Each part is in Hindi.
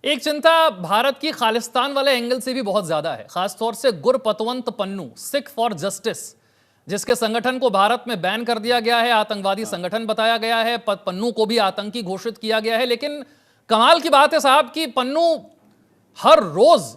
एक चिंता भारत की खालिस्तान वाले एंगल से भी बहुत ज्यादा है, खासतौर से गुरपतवंत पन्नू, सिख फॉर जस्टिस, जिसके संगठन को भारत में बैन कर दिया गया है, आतंकवादी संगठन बताया गया है, पन्नू को भी आतंकी घोषित किया गया है। लेकिन कमाल की बात है साहब कि पन्नू हर रोज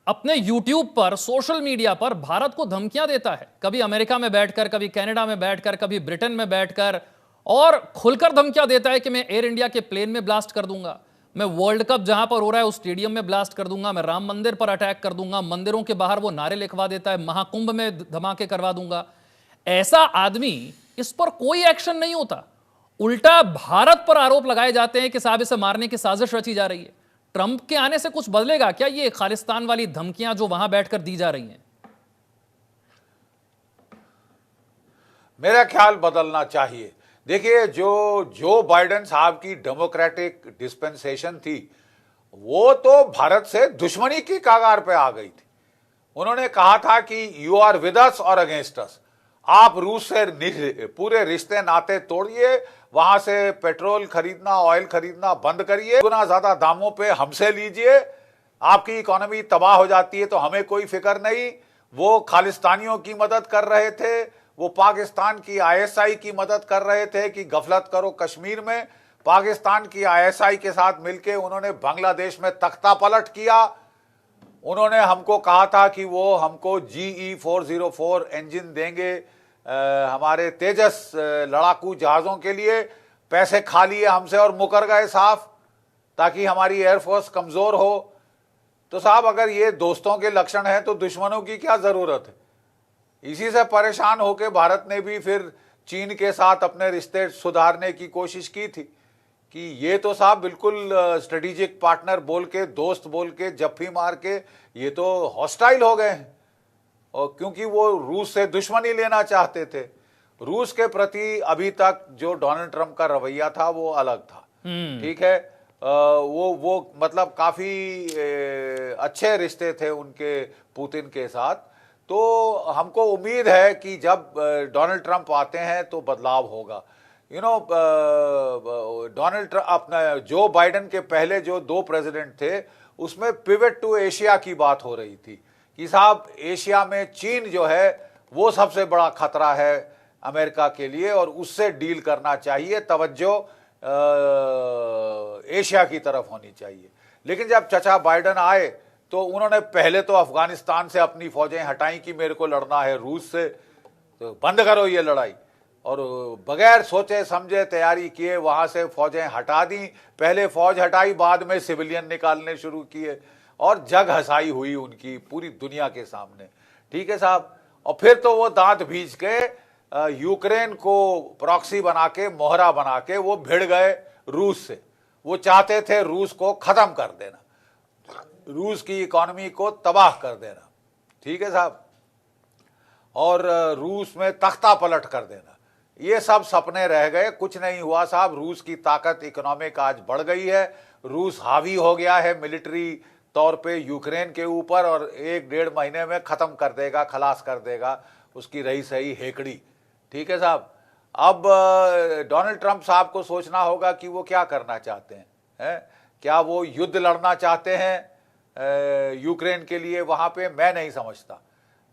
अपने यूट्यूब पर, सोशल मीडिया पर भारत को धमकियां देता है, कभी अमेरिका में बैठकर, कभी कनाडा में बैठकर, कभी ब्रिटेन में बैठकर, और खुलकर धमकियां देता है कि मैं एयर इंडिया के प्लेन में ब्लास्ट कर दूंगा, मैं वर्ल्ड कप जहां पर हो रहा है उस स्टेडियम में ब्लास्ट कर दूंगा, मैं राम मंदिर पर अटैक कर दूंगा, मंदिरों के बाहर वो नारे लिखवा देता है, महाकुंभ में धमाके करवा दूंगा। ऐसा आदमी, इस पर कोई एक्शन नहीं होता, उल्टा भारत पर आरोप लगाए जाते हैं कि साहब इसे मारने की साजिश रची जा रही है। ट्रंप के आने से कुछ बदलेगा क्या ये खालिस्तान वाली धमकियां जो वहां बैठकर दी जा रही हैं? मेरा ख्याल बदलना चाहिए। देखिए, जो बाइडेन साहब की डेमोक्रेटिक डिस्पेंसेशन थी, वो तो भारत से दुश्मनी की कगार पे आ गई थी। उन्होंने कहा था कि यू आर विद अस और अगेंस्ट अस। आप रूस से पूरे रिश्ते नाते तोड़िए, वहां से पेट्रोल खरीदना, ऑयल खरीदना बंद करिए, गुना ज्यादा दामों पे हमसे लीजिए, आपकी इकोनॉमी तबाह हो जाती है तो हमें कोई फिक्र नहीं। वो खालिस्तानियों की मदद कर रहे थे, वो पाकिस्तान की आईएसआई की मदद कर रहे थे कि गफलत करो कश्मीर में। पाकिस्तान की आईएसआई के साथ मिलकर उन्होंने बांग्लादेश में तख्ता पलट किया। उन्होंने हमको कहा था कि वो हमको GE-404 इंजन देंगे हमारे तेजस लड़ाकू जहाजों के लिए। पैसे खा लिए हमसे और मुकर गए साफ, ताकि हमारी एयरफोर्स कमजोर हो। तो साहब, अगर ये दोस्तों के लक्षण हैं तो दुश्मनों की क्या जरूरत है? इसी से परेशान होकर भारत ने भी फिर चीन के साथ अपने रिश्ते सुधारने की कोशिश की थी कि ये तो साहब बिल्कुल स्ट्रेटेजिक पार्टनर बोल के, दोस्त बोल के, जफ्फी मार के ये तो हॉस्टाइल हो गए हैं। और क्योंकि वो रूस से दुश्मनी लेना चाहते थे। रूस के प्रति अभी तक जो डोनाल्ड ट्रंप का रवैया था वो अलग था। ठीक है, वो मतलब काफी अच्छे रिश्ते थे उनके पुतिन के साथ। तो हमको उम्मीद है कि जब डोनाल्ड ट्रंप आते हैं तो बदलाव होगा। डोनाल्ड ट्रंप, अपना जो बाइडेन के पहले जो 2 प्रेसिडेंट थे, उसमें पिवट टू एशिया की बात हो रही थी कि साहब एशिया में चीन जो है वो सबसे बड़ा खतरा है अमेरिका के लिए और उससे डील करना चाहिए, तवज्जो एशिया की तरफ होनी चाहिए। लेकिन जब चचा बाइडेन आए तो उन्होंने पहले तो अफगानिस्तान से अपनी फौजें हटाई कि मेरे को लड़ना है रूस से, तो बंद करो ये लड़ाई। और बगैर सोचे समझे तैयारी किए वहां से फौजें हटा दी। पहले फौज हटाई, बाद में सिविलियन निकालने शुरू किए और जग हंसाई हुई उनकी पूरी दुनिया के सामने। ठीक है साहब। और फिर तो वो दांत भींच के यूक्रेन को प्रॉक्सी बना के, मोहरा बना के वो भिड़ गए रूस से। वो चाहते थे रूस को खत्म कर देना, रूस की इकोनॉमी को तबाह कर देना। ठीक है साहब। और रूस में तख्ता पलट कर देना। ये सब सपने रह गए, कुछ नहीं हुआ साहब। रूस की ताकत इकोनॉमिक आज बढ़ गई है। रूस हावी हो गया है मिलिट्री तौर पे यूक्रेन के ऊपर और 1-1.5 महीने में खत्म कर देगा, खलास कर देगा उसकी रही सही हेकड़ी। ठीक है साहब। अब डोनाल्ड ट्रंप साहब को सोचना होगा कि वो क्या करना चाहते हैं। क्या वो युद्ध लड़ना चाहते हैं यूक्रेन के लिए? वहां पे मैं नहीं समझता।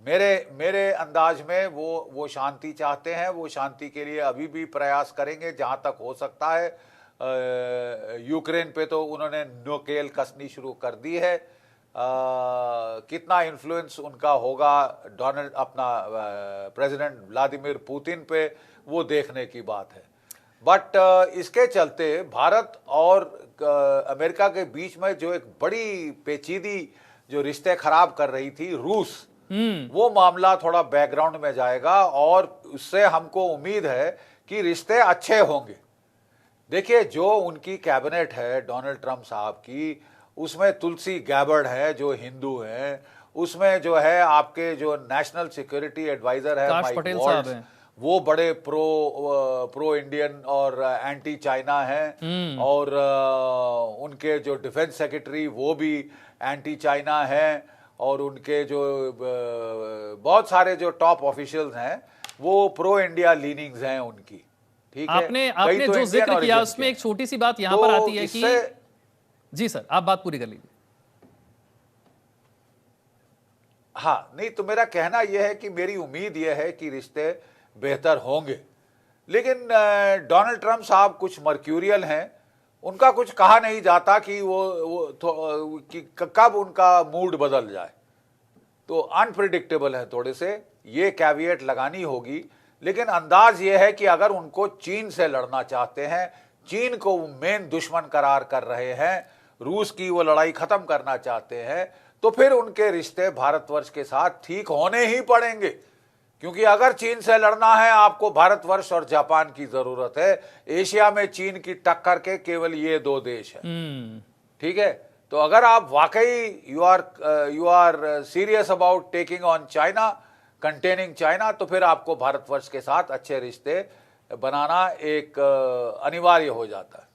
मेरे अंदाज में वो शांति चाहते हैं। वो शांति के लिए अभी भी प्रयास करेंगे जहां तक हो सकता है। यूक्रेन पे तो उन्होंने नोकेल कसनी शुरू कर दी है। कितना इन्फ्लुएंस उनका होगा डोनाल्ड अपना प्रेसिडेंट व्लादिमीर पुतिन पे, वो देखने की बात है। बट इसके चलते भारत और अमेरिका के बीच में जो एक बड़ी पेचीदी जो रिश्ते खराब कर रही थी रूस, वो मामला थोड़ा बैकग्राउंड में जाएगा और उससे हमको उम्मीद है कि रिश्ते अच्छे होंगे। देखिए, जो उनकी कैबिनेट है डोनाल्ड ट्रंप साहब की, उसमें तुलसी गैबर्ड है जो हिंदू हैं, उसमें जो है आपके जो नेशनल सिक्योरिटी एडवाइजर है माइक वॉल्ट्ज, वो बड़े प्रो इंडियन और एंटी चाइना हैं। और उनके जो डिफेंस सेक्रेटरी वो भी एंटी चाइना हैं। और उनके जो बहुत सारे जो टॉप ऑफिशियल्स हैं वो प्रो इंडिया लीनिंग्स हैं उनकी। ठीक है, आपने जो जिक्र किया उसमें एक छोटी सी बात यहां पर आती है कि जी सर, आप बात पूरी कर लीजिए। हाँ, नहीं तो मेरा कहना यह है कि मेरी उम्मीद यह है कि रिश्ते बेहतर होंगे, लेकिन डोनाल्ड ट्रंप साहब कुछ मर्क्यूरियल हैं, उनका कुछ कहा नहीं जाता कि कि कब उनका मूड बदल जाए, तो अनप्रिडिक्टेबल है थोड़े से, ये कैविएट लगानी होगी। लेकिन अंदाज ये है कि अगर उनको चीन से लड़ना चाहते हैं, चीन को मेन दुश्मन करार कर रहे हैं, रूस की वो लड़ाई खत्म करना चाहते हैं, तो फिर उनके रिश्ते भारतवर्ष के साथ ठीक होने ही पड़ेंगे। क्योंकि अगर चीन से लड़ना है, आपको भारतवर्ष और जापान की जरूरत है। एशिया में चीन की टक्कर के केवल ये दो देश हैं, ठीक है। तो अगर आप वाकई you are serious about taking on China, containing China, तो फिर आपको भारतवर्ष के साथ अच्छे रिश्ते बनाना एक अनिवार्य हो जाता है।